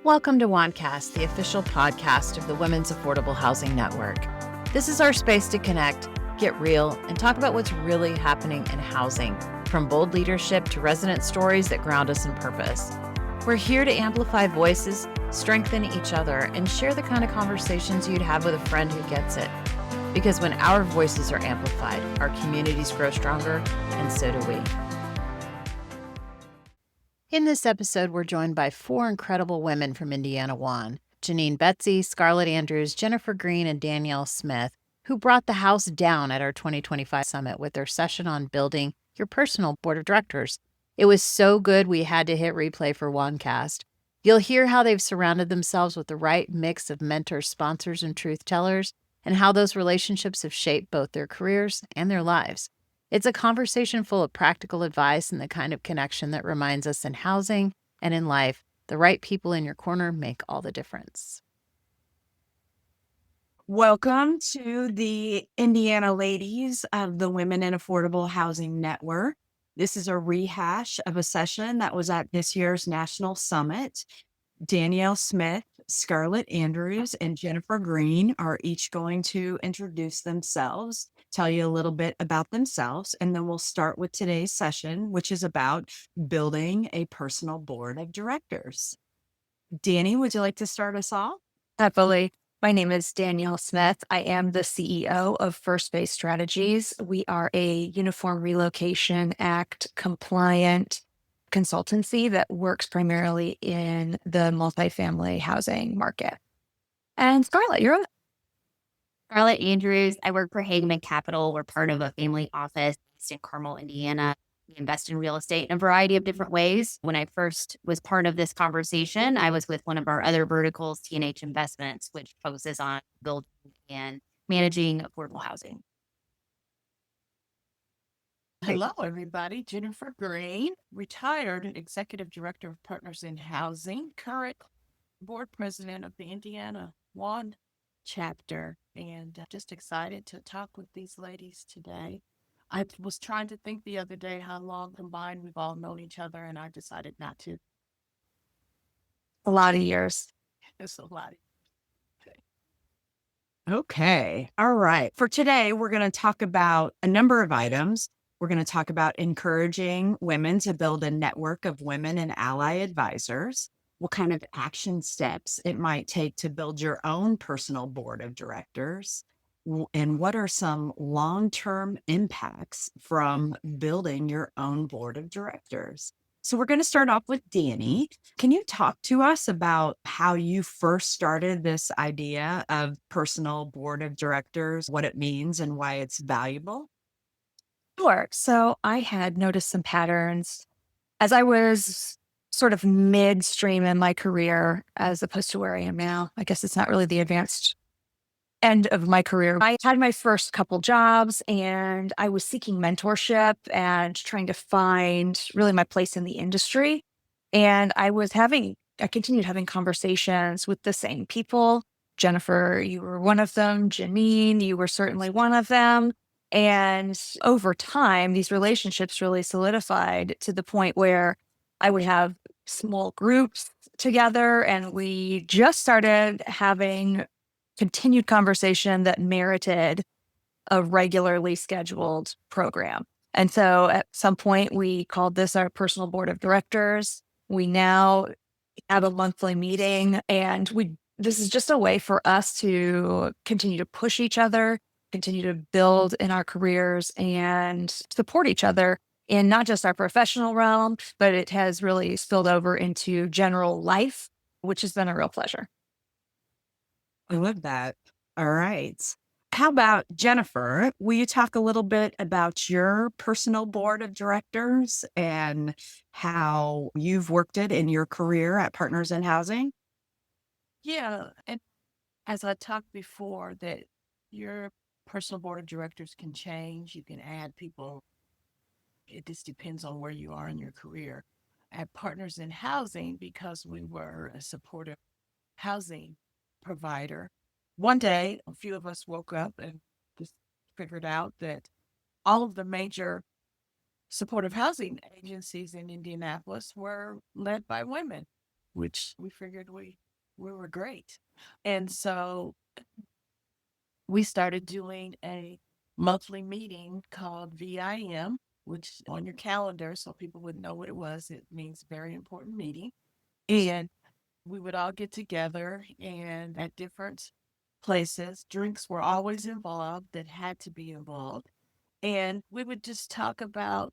Welcome to WAHNcast, the official podcast of the Women's Affordable Housing Network. This is our space to connect, get real, and talk about what's really happening in housing, from bold leadership to resident stories that ground us in purpose. We're here to amplify voices, strengthen each other, and share the kind of conversations you'd have with a friend who gets it. Because when our voices are amplified, our communities grow stronger, and so do we. In this episode, we're joined by four incredible women from Indiana WAHN: Janine Betsey, Scarlett Andrews, Jennifer Green, and Danielle Smith, who brought the house down at our 2025 summit with their session on building your personal board of directors. It was so good we had to hit replay for WAHNcast. You'll hear how they've surrounded themselves with the right mix of mentors, sponsors, and truth tellers, and how those relationships have shaped both their careers and their lives. It's a conversation full of practical advice and the kind of connection that reminds us in housing and in life, the right people in your corner make all the difference. Welcome to the Indiana ladies of the Women in Affordable Housing Network. This is a rehash of a session that was at this year's National Summit. Danielle Smith, Scarlett Andrews, and Jennifer Green are each going to introduce themselves, tell you a little bit about themselves, and then we'll start with today's session, which is about building a personal board of directors. Danny, would you like to start us off? Happily. My name is Danielle Smith. I am the CEO of First Base Strategies. We are a Uniform Relocation Act compliant consultancy that works primarily in the multifamily housing market. And Scarlett, you're up. Scarlett Andrews. I work for Hageman Capital. We're part of a family office based in Carmel, Indiana. We invest in real estate in a variety of different ways. When I first was part of this conversation, I was with one of our other verticals, T&H Investments, which focuses on building and managing affordable housing. Hello, everybody. Jennifer Green, retired Executive Director of Partners in Housing, current Board President of the Indiana WAHN chapter, and just excited to talk with these ladies today. I was trying to think the other day how long combined we've all known each other, and I decided not to. A lot of years. It's a lot. Okay. All right. For today, we're going to talk about a number of items. We're going to talk about encouraging women to build a network of women and ally advisors, what kind of action steps it might take to build your own personal board of directors, and what are some long-term impacts from building your own board of directors. So we're going to start off with Danny. Can you talk to us about how you first started this idea of personal board of directors, what it means and why it's valuable? Sure. So I had noticed some patterns as I was sort of midstream in my career as opposed to where I am now. I guess it's not really the advanced end of my career. I had my first couple jobs and I was seeking mentorship and trying to find really my place in the industry. And I continued having conversations with the same people. Jennifer, you were one of them. Janine, you were certainly one of them. And over time, these relationships really solidified to the point where I would have small groups together, and we just started having continued conversation that merited a regularly scheduled program. And so at some point, we called this our personal board of directors. We now have a monthly meeting, and this is just a way for us to continue to push each other, continue to build in our careers, and support each other in not just our professional realm, but it has really spilled over into general life, which has been a real pleasure. I love that. All right. How about Jennifer? Will you talk a little bit about your personal board of directors and how you've worked it in your career at Partners in Housing? Yeah, and as I talked before, that your personal board of directors can change. You can add people. It just depends on where you are in your career. At Partners in Housing, because we were a supportive housing provider, one day a few of us woke up and just figured out that all of the major supportive housing agencies in Indianapolis were led by women. which we figured we were great. And so we started doing a monthly meeting called VIM, which on your calendar, so people would know what it was. It means very important meeting. And we would all get together and at different places, drinks were always involved that had to be involved. And we would just talk about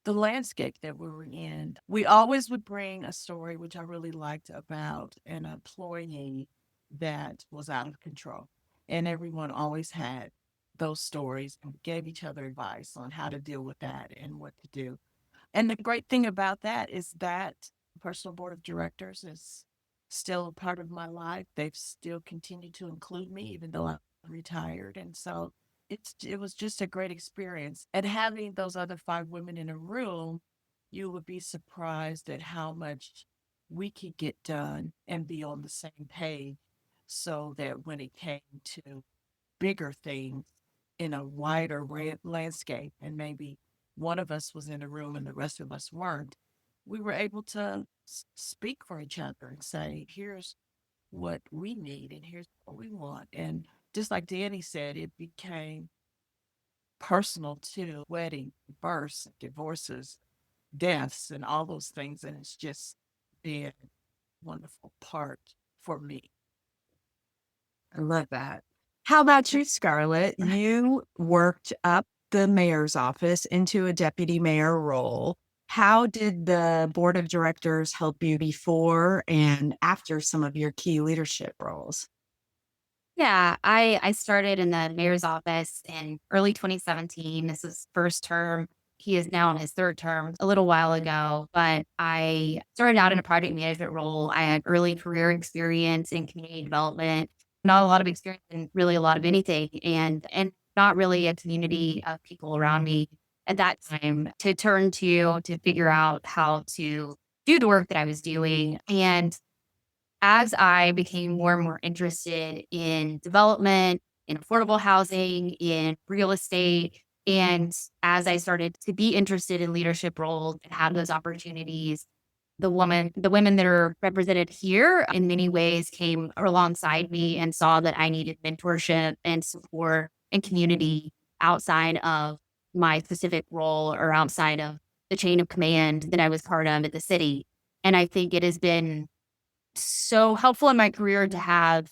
the landscape that we were in. We always would bring a story, which I really liked, about an employee that was out of control. And everyone always had those stories and gave each other advice on how to deal with that and what to do. And the great thing about that is that personal board of directors is still a part of my life. They've still continued to include me, even though I'm retired. And so it was just a great experience. And having those other 5 women in a room, you would be surprised at how much we could get done and be on the same page so that when it came to bigger things in a wider landscape, and maybe one of us was in a room and the rest of us weren't, we were able to speak for each other and say, here's what we need and here's what we want. And just like Danny said, it became personal to wedding, births, divorces, deaths, and all those things. And it's just been a wonderful part for me. I love that. How about you, Scarlett? You worked up the mayor's office into a deputy mayor role. How did the board of directors help you before and after some of your key leadership roles? Yeah, I started in the mayor's office in early 2017. This is first term. He is now in his third term a little while ago, but I started out in a project management role. I had early career experience in community development, not a lot of experience in really a lot of anything, and not really a community of people around me at that time to turn to figure out how to do the work that I was doing. And as I became more and more interested in development, in affordable housing, in real estate, and as I started to be interested in leadership roles and have those opportunities, the women that are represented here in many ways came alongside me and saw that I needed mentorship and support and community outside of my specific role or outside of the chain of command that I was part of at the city. And I think it has been so helpful in my career to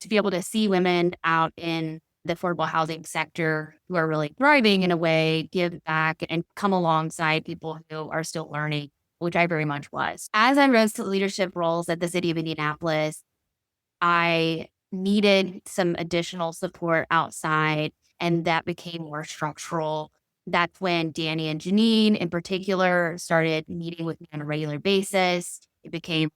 be able to see women out in the affordable housing sector who are really thriving in a way, give back and come alongside people who are still learning, which I very much was. As I rose to leadership roles at the city of Indianapolis, I needed some additional support outside, and that became more structural. That's when Danny and Janine in particular started meeting with me on a regular basis. It became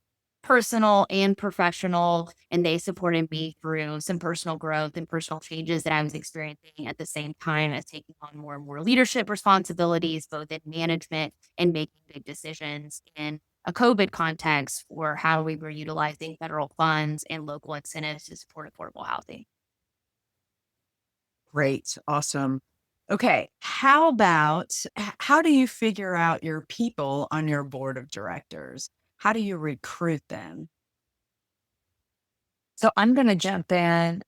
personal and professional, and they supported me through some personal growth and personal changes that I was experiencing at the same time as taking on more and more leadership responsibilities, both in management and making big decisions in a COVID context for how we were utilizing federal funds and local incentives to support affordable housing. Great. Awesome. Okay. How do you figure out your people on your board of directors? How do you recruit them? So I'm going to jump in.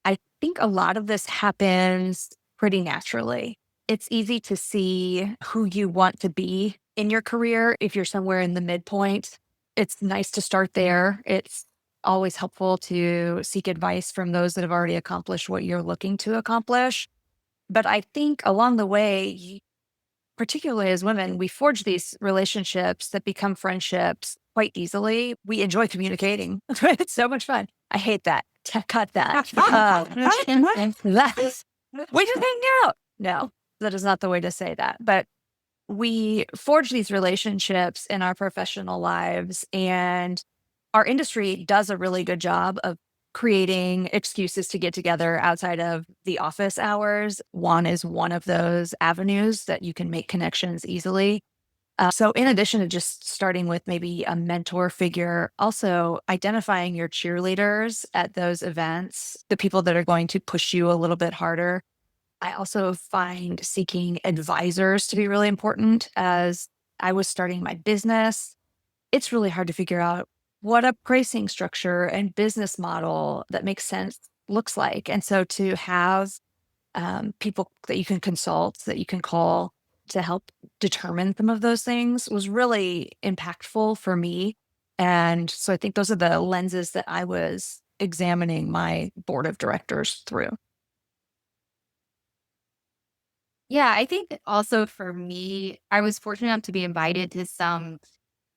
I think a lot of this happens pretty naturally. It's easy to see who you want to be in your career if you're somewhere in the midpoint. It's nice to start there. It's always helpful to seek advice from those that have already accomplished what you're looking to accomplish. But I think along the way, particularly as women, we forge these relationships that become friendships quite easily. We enjoy communicating. It's so much fun. I hate that. Cut that. We just hang out. No, that is not the way to say that. But we forge these relationships in our professional lives, and our industry does a really good job of creating excuses to get together outside of the office hours. WAHN is one of those avenues that you can make connections easily. So in addition to just starting with maybe a mentor figure, also identifying your cheerleaders at those events, the people that are going to push you a little bit harder. I also find seeking advisors to be really important. As I was starting my business, it's really hard to figure out what a pricing structure and business model that makes sense looks like. And so to have people that you can consult, that you can call to help determine some of those things was really impactful for me. And so I think those are the lenses that I was examining my board of directors through. Yeah, I think also for me, I was fortunate enough to be invited to some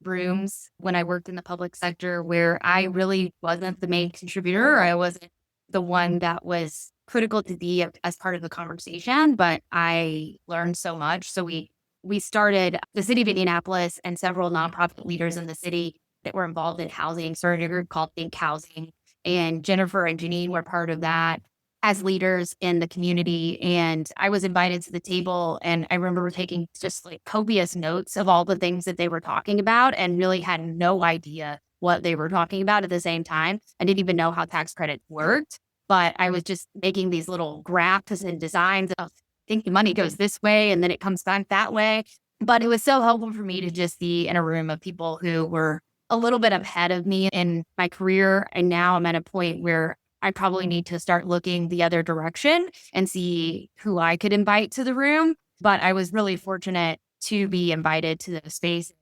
rooms when I worked in the public sector where I really wasn't the main contributor. I wasn't the one that was critical to be as part of the conversation, but I learned so much. So we started the city of Indianapolis and several nonprofit leaders in the city that were involved in housing, started a group called Think Housing. And Jennifer and Janine were part of that as leaders in the community. And I was invited to the table, and I remember taking just like copious notes of all the things that they were talking about and really had no idea what they were talking about at the same time. I didn't even know how tax credit worked, but I was just making these little graphs and designs of think the money goes this way and then it comes back that way. But it was so helpful for me to just be in a room of people who were a little bit ahead of me in my career. And now I'm at a point where I probably need to start looking the other direction and see who I could invite to the room. But I was really fortunate to be invited to those spaces.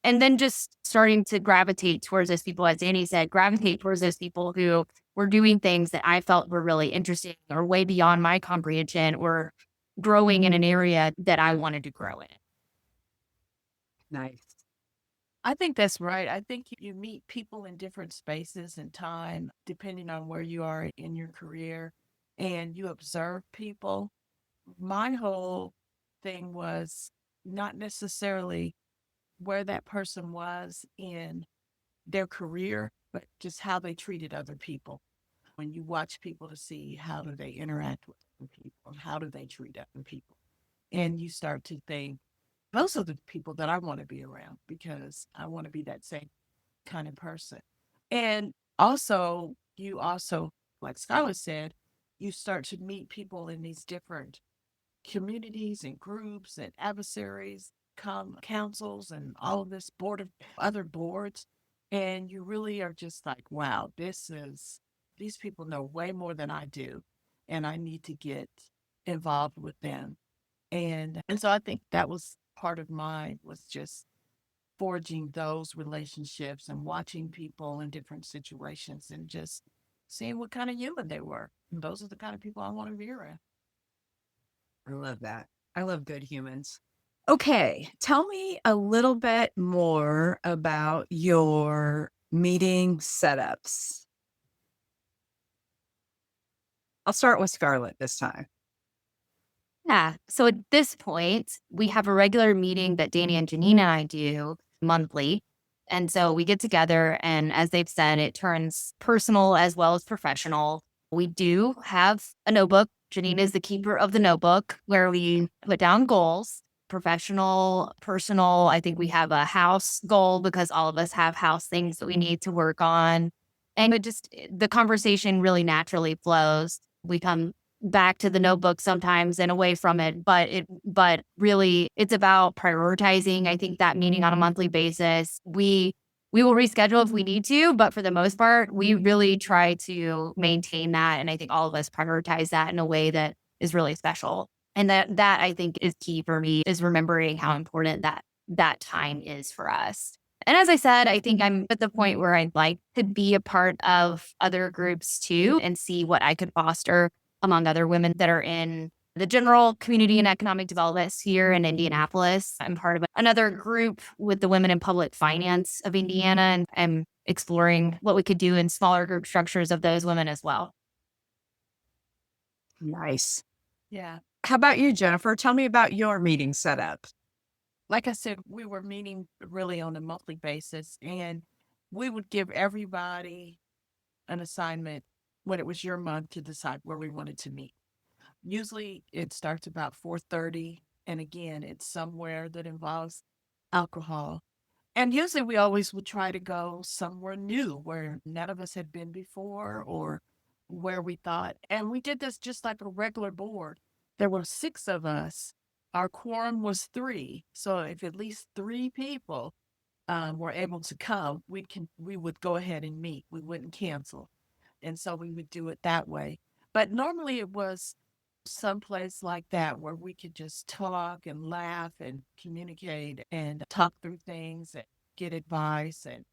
And then just starting to gravitate towards those people, as Danny said, gravitate towards those people who were doing things that I felt were really interesting or way beyond my comprehension or growing in an area that I wanted to grow in. Nice. I think that's right. I think you meet people in different spaces and time, depending on where you are in your career, and you observe people. My whole thing was not necessarily where that person was in their career, but just how they treated other people. When you watch people to see how do they interact with other people, how do they treat other people, and you start to think, those are the people that I want to be around because I want to be that same kind of person. And also, you also, like Scarlett said, you start to meet people in these different communities and groups and adversaries, councils, and all of this board of other boards. And you really are just like, wow, these people know way more than I do. And I need to get involved with them. And so I think that was part of mine was just forging those relationships and watching people in different situations and just seeing what kind of human they were. And those are the kind of people I want to be around. I love that. I love good humans. Okay, tell me a little bit more about your meeting setups. I'll start with Scarlett this time. Yeah. So at this point, we have a regular meeting that Danny and Janine and I do monthly. And so we get together, and as they've said, it turns personal as well as professional. We do have a notebook. Janine is the keeper of the notebook where we put down goals, professional, personal. I think we have a house goal because all of us have house things that we need to work on. And the conversation really naturally flows. We come back to the notebook sometimes and away from it, but really it's about prioritizing. I think that meeting on a monthly basis, we will reschedule if we need to, but for the most part, we really try to maintain that. And I think all of us prioritize that in a way that is really special. And that I think is key for me, is remembering how important that time is for us. And as I said, I think I'm at the point where I'd like to be a part of other groups too and see what I could foster among other women that are in the general community and economic development here in Indianapolis. I'm part of another group with the Women in Public Finance of Indiana, and I'm exploring what we could do in smaller group structures of those women as well. Nice. Yeah. How about you, Jennifer? Tell me about your meeting setup. Like I said, we were meeting really on a monthly basis, and we would give everybody an assignment when it was your month to decide where we wanted to meet. Usually it starts about 4:30, and again, it's somewhere that involves alcohol. And usually we always would try to go somewhere new where none of us had been before or where we thought. And we did this just like a regular board. There were 6 of us. Our quorum was 3. So if at least 3 people were able to come, we would go ahead and meet. We wouldn't cancel. And so we would do it that way. But normally it was someplace like that where we could just talk and laugh and communicate and talk through things and get advice and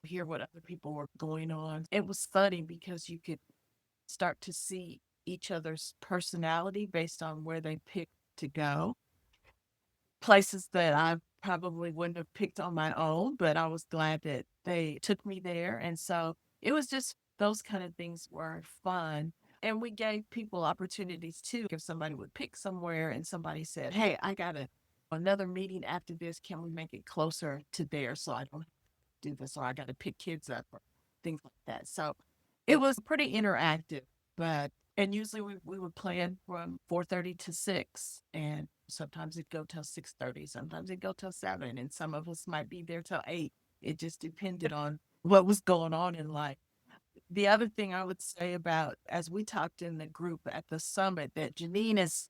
hear what other people were going on. It was funny because you could start to see each other's personality based on where they picked to go. Places that I probably wouldn't have picked on my own, but I was glad that they took me there. And so it was just those kind of things were fun. And we gave people opportunities too. If somebody would pick somewhere and somebody said, "Hey, I got another meeting after this. Can we make it closer to there so I don't do this, or I got to pick kids up or things like that." So it was pretty interactive, but and usually we would plan from 4:30 to 6, and sometimes it'd go till 6:30, sometimes it'd go till 7, and some of us might be there till 8. It just depended on what was going on in life. The other thing I would say about, as we talked in the group at the summit, that Janine is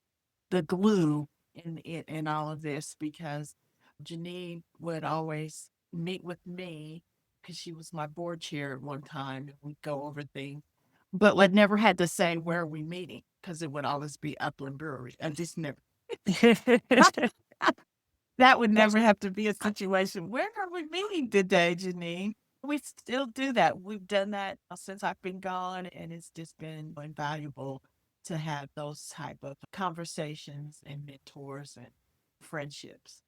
the glue in all of this, because Janine would always meet with me because she was my board chair at one time, and we'd go over things. But we never had to say, "Where are we meeting?" Because it would always be Upland Brewery. I just never, that would never have to be a situation. "Where are we meeting today, Janine?" We still do that. We've done that since I've been gone, and it's just been invaluable to have those type of conversations and mentors and friendships.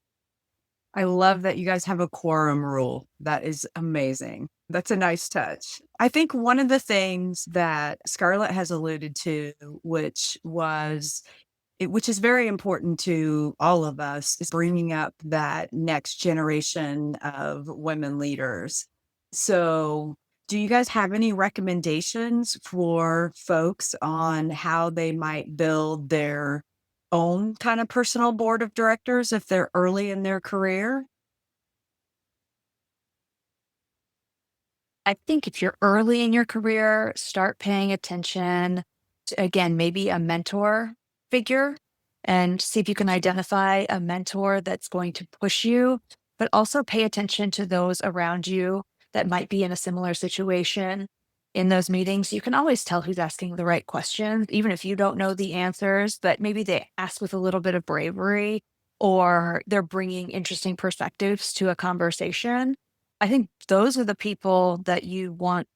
I love that you guys have a quorum rule. That is amazing. That's a nice touch. I think one of the things that Scarlett has alluded to, which is very important to all of us, is bringing up that next generation of women leaders. So, do you guys have any recommendations for folks on how they might build their own kind of personal board of directors if they're early in their career? I think if you're early in your career, start paying attention to, again, maybe a mentor figure, and see if you can identify a mentor that's going to push you, but also pay attention to those around you that might be in a similar situation. In those meetings, you can always tell who's asking the right questions, even if you don't know the answers, but maybe they ask with a little bit of bravery, or they're bringing interesting perspectives to a conversation. I think those are the people that you want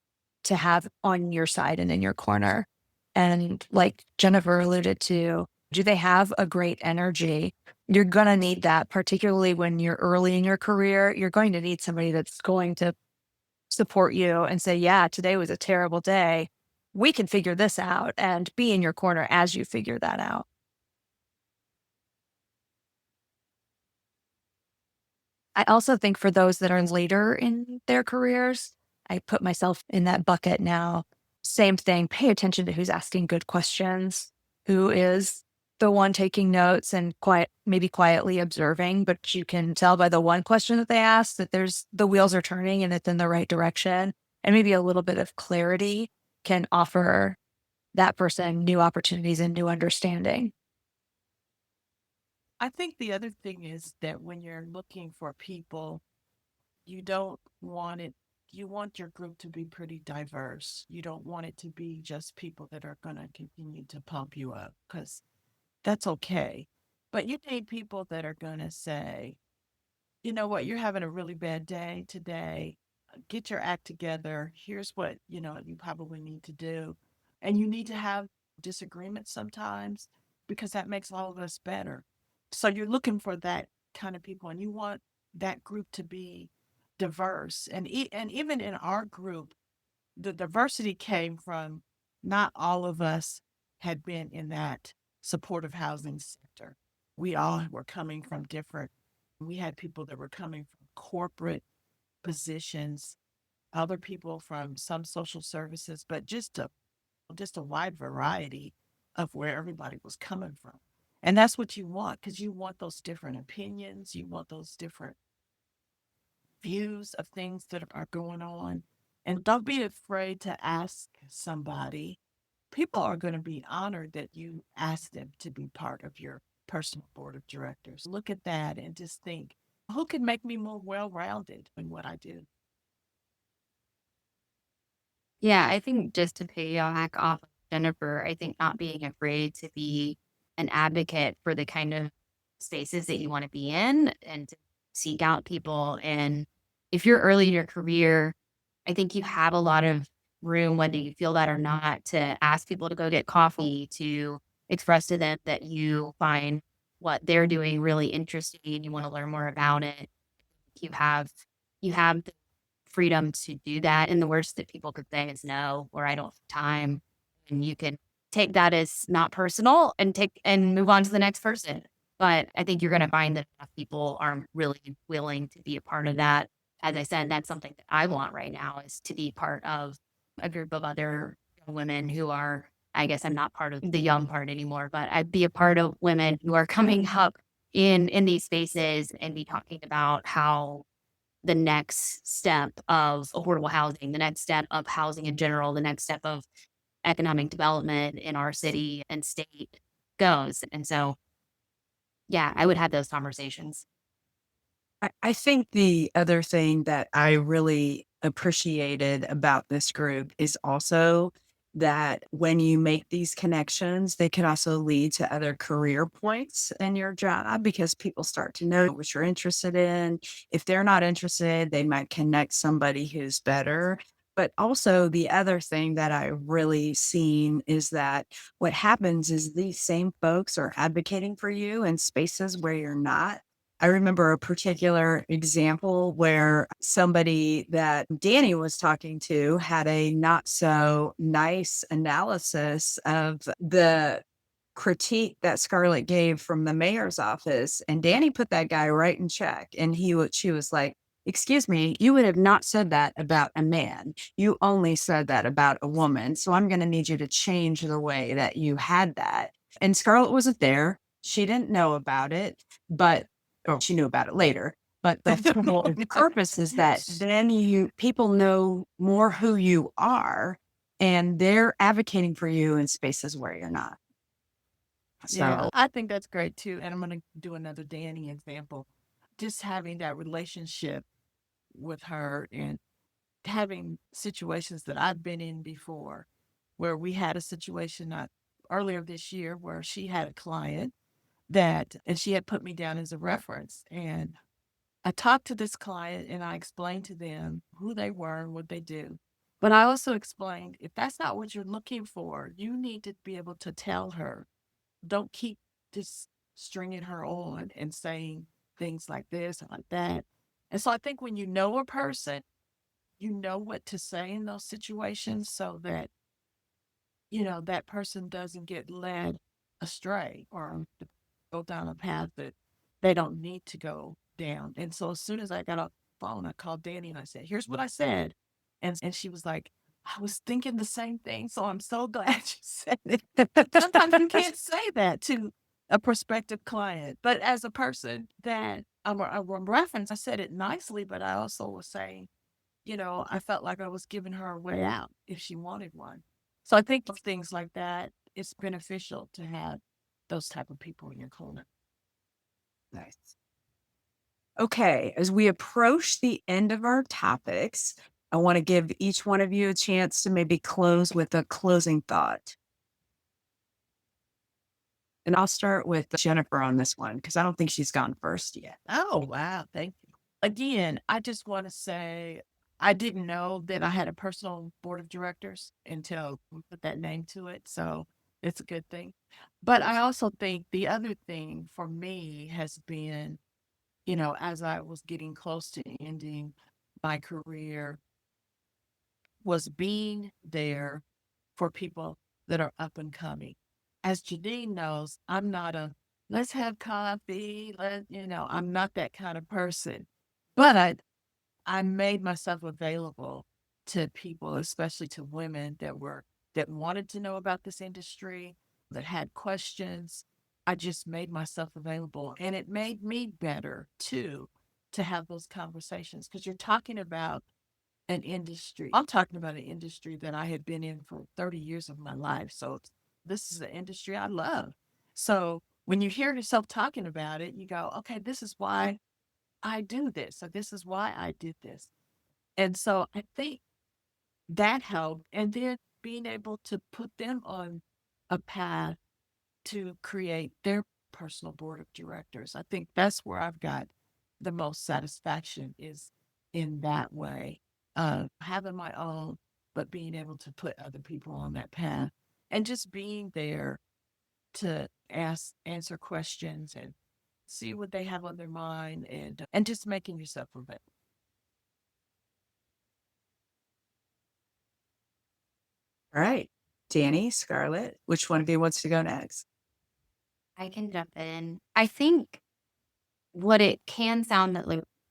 to have on your side and in your corner. And like Jennifer alluded to, do they have a great energy? You're going to need that, particularly when you're early in your career. You're going to need somebody that's going to support you and say, "Yeah, today was a terrible day. We can figure this out," and be in your corner as you figure that out. I also think for those that are later in their careers, I put myself in that bucket now. Same thing, pay attention to who's asking good questions, who is the one taking notes and maybe quietly observing, but you can tell by the one question that they ask that the wheels are turning and it's in the right direction. And maybe a little bit of clarity can offer that person new opportunities and new understanding. I think the other thing is that when you're looking for people, you don't want it, you want your group to be pretty diverse. You don't want it to be just people that are going to continue to pump you up, because that's okay. But you need people that are going to say, "You know what, you're having a really bad day today. Get your act together. Here's what, you probably need to do." And you need to have disagreements sometimes, because that makes all of us better. So you're looking for that kind of people, and you want that group to be diverse. And even in our group, the diversity came from, not all of us had been in that supportive housing sector. We all were coming from different, we had people that were coming from corporate positions, other people from some social services, but just a wide variety of where everybody was coming from. And that's what you want, because you want those different opinions, you want those different views of things that are going on. And don't be afraid to ask somebody. People are going to be honored that you ask them to be part of your personal board of directors. Look at that and just think, who can make me more well-rounded in what I do. Yeah, I think just to piggyback off of Jennifer, I think not being afraid to be an advocate for the kind of spaces that you want to be in and to seek out people. And if you're early in your career, I think you have a lot of room, whether you feel that or not, to ask people to go get coffee, to express to them that you find what they're doing really interesting and you want to learn more about it. You have the freedom to do that. And the worst that people could say is no, or I don't have time. And you can take that as not personal and move on to the next person. But I think you're going to find that enough people are really willing to be a part of that. As I said, that's something that I want right now, is to be part of a group of other women who are, I guess I'm not part of the young part anymore, but I'd be a part of women who are coming up in these spaces and be talking about how the next step of affordable housing, the next step of housing in general, the next step of economic development in our city and state goes. And so, yeah, I would have those conversations. I think the other thing that I really appreciated about this group is also that when you make these connections, they can also lead to other career points in your job because people start to know what you're interested in. If they're not interested, they might connect somebody who's better. But also, the other thing that I really seen is that what happens is these same folks are advocating for you in spaces where you're not. I remember a particular example where somebody that Danny was talking to had a not so nice analysis of the critique that Scarlett gave from the mayor's office. And Danny put that guy right in check. And she was like, "Excuse me, you would have not said that about a man. You only said that about a woman. So I'm going to need you to change the way that you had that." And Scarlett wasn't there. She didn't know about it, but or she knew about it later. But the whole purpose is that then people know more who you are and they're advocating for you in spaces where you're not. Yeah, So I think that's great too. And I'm going to do another Danny example. Just having that relationship with her and having situations that I've been in before, where we had a situation not earlier this year where she had a client and she had put me down as a reference. And I talked to this client and I explained to them who they were and what they do. But I also explained, if that's not what you're looking for, you need to be able to tell her. Don't keep just stringing her on and saying things like this or like that. And so I think when you know a person, you know what to say in those situations so that, that person doesn't get led astray or go down a path that they don't need to go down. And so as soon as I got off the phone, I called Danny and I said, "Here's what I said." And she was like, "I was thinking the same thing. So I'm so glad you said it." Sometimes you can't say that to a prospective client, but as a person that I'm reference, I said it nicely, but I also was saying, I felt like I was giving her a way out if she wanted one. So I think of things like that, it's beneficial to have those type of people in your corner. nice. Okay, as we approach the end of our topics, I want to give each one of you a chance to maybe close with a closing thought. And I'll start with Jennifer on this one because I don't think she's gone first yet. Oh, wow. Thank you. Again, I just want to say I didn't know that I had a personal board of directors until we put that name to it. So it's a good thing. But I also think the other thing for me has been, as I was getting close to ending my career, was being there for people that are up and coming. As Janine knows, I'm not a let's have coffee, I'm not that kind of person. But I made myself available to people, especially to women that wanted to know about this industry, that had questions. I just made myself available and it made me better too to have those conversations because you're talking about an industry. I'm talking about an industry that I had been in for 30 years of my life. So this is an industry I love. So when you hear yourself talking about it, you go, okay, this is why I do this. So this is why I did this. And so I think that helped. And then being able to put them on a path to create their personal board of directors. I think that's where I've got the most satisfaction is in that way, having my own, but being able to put other people on that path and just being there to answer questions and see what they have on their mind and just making yourself available. All right. Danny, Scarlett, which one of you wants to go next? I can jump in. I think what it can sound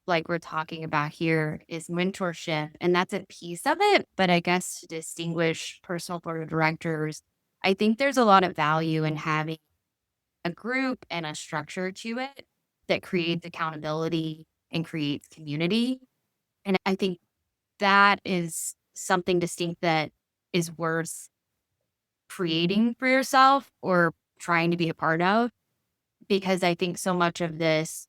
like we're talking about here is mentorship, and that's a piece of it. But I guess to distinguish personal board of directors, I think there's a lot of value in having a group and a structure to it that creates accountability and creates community. And I think that is something distinct that is worth creating for yourself or trying to be a part of, because I think so much of this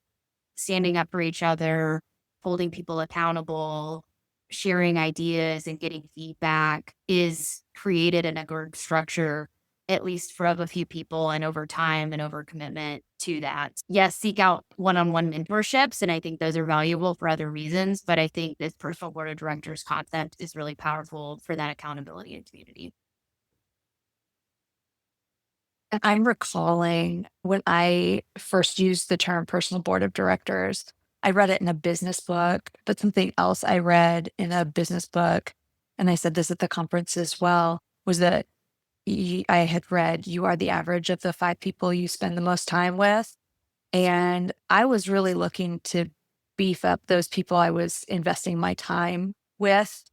standing up for each other, holding people accountable, sharing ideas and getting feedback is created in a group structure, at least for a few people, and over time and over commitment to that. Yes, seek out one-on-one mentorships, and I think those are valuable for other reasons, but I think this personal board of directors concept is really powerful for that accountability and community. And I'm recalling when I first used the term personal board of directors, I read it in a business book, but something else I read in a business book, and I said this at the conference as well, was that I had read, you are the average of the 5 people you spend the most time with. And I was really looking to beef up those people I was investing my time with,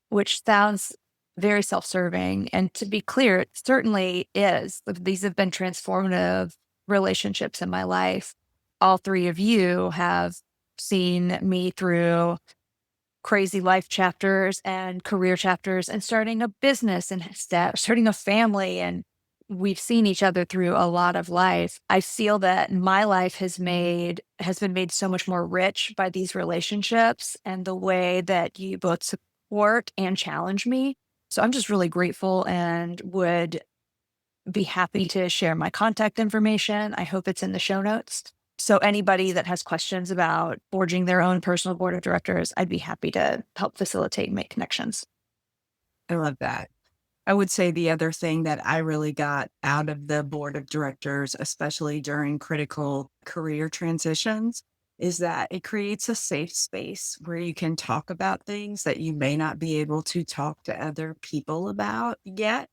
which sounds very self-serving. And to be clear, it certainly is. These have been transformative relationships in my life. All 3 of you have seen me through crazy life chapters and career chapters and starting a business and starting a family. And we've seen each other through a lot of life. I feel that my life has been made so much more rich by these relationships and the way that you both support and challenge me. So I'm just really grateful and would be happy to share my contact information. I hope it's in the show notes. So anybody that has questions about forging their own personal board of directors, I'd be happy to help facilitate and make connections. I love that. I would say the other thing that I really got out of the board of directors, especially during critical career transitions, is that it creates a safe space where you can talk about things that you may not be able to talk to other people about yet.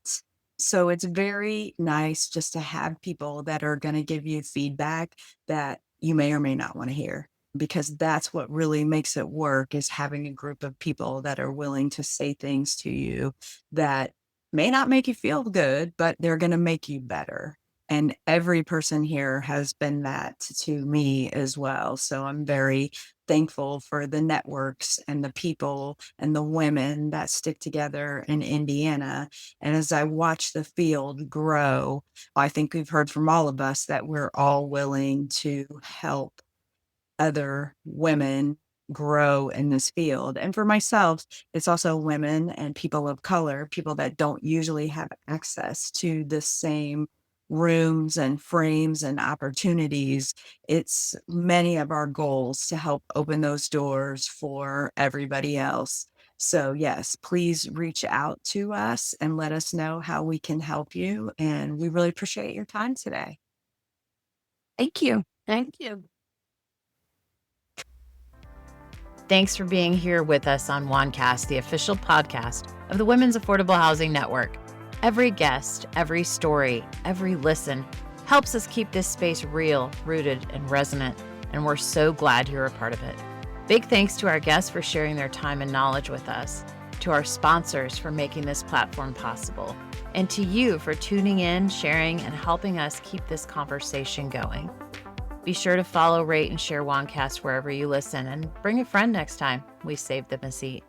So it's very nice just to have people that are going to give you feedback that you may or may not want to hear, because that's what really makes it work, is having a group of people that are willing to say things to you that may not make you feel good, but they're going to make you better. And every person here has been that to me as well. So I'm very thankful for the networks and the people and the women that stick together in Indiana. And as I watch the field grow, I think we've heard from all of us that we're all willing to help other women grow in this field. And for myself, it's also women and people of color, people that don't usually have access to the same rooms and frames and opportunities. It's many of our goals to help open those doors for everybody else. So yes, please reach out to us and let us know how we can help you. And we really appreciate your time today. Thank you. Thank you. Thanks for being here with us on WAHNcast, the official podcast of the Women's Affordable Housing Network. Every guest, every story, every listen helps us keep this space real, rooted, and resonant, and we're so glad you're a part of it. Big thanks to our guests for sharing their time and knowledge with us, to our sponsors for making this platform possible, and to you for tuning in, sharing, and helping us keep this conversation going. Be sure to follow, rate, and share WAHNcast wherever you listen, and bring a friend next time we save them a seat.